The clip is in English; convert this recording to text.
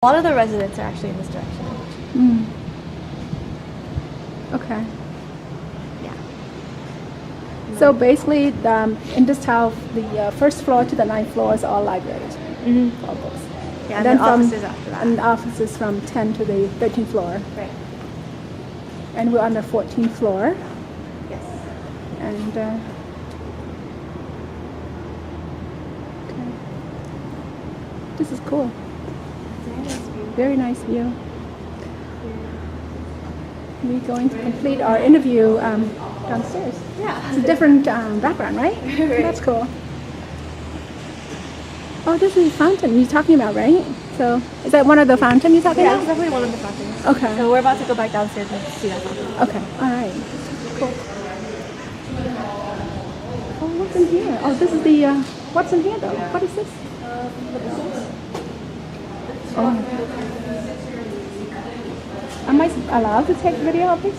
A lot of the residents are actually in this direction. Mm. Okay. Yeah. So basically, in this town, the first floor to the ninth floor is all libraries, all books. Yeah, and then from, offices after that. And offices from 10 to the 13th floor. Right. And we're on the 14th floor. Yes. And okay. This is cool. Very nice view. We're going to complete our interview downstairs. Yeah. It's a different background, right? Right. That's cool. Oh, this is a fountain you're talking about, right? So, is that one of the fountains you're talking Yeah, it's about? definitely one of the fountains. Okay. So we're about to go back downstairs and see that fountain. Okay. All right. Cool. Oh, what's in here? Oh, this is the. What's in here, though? What is this? Oh. Am I allowed to take video of this?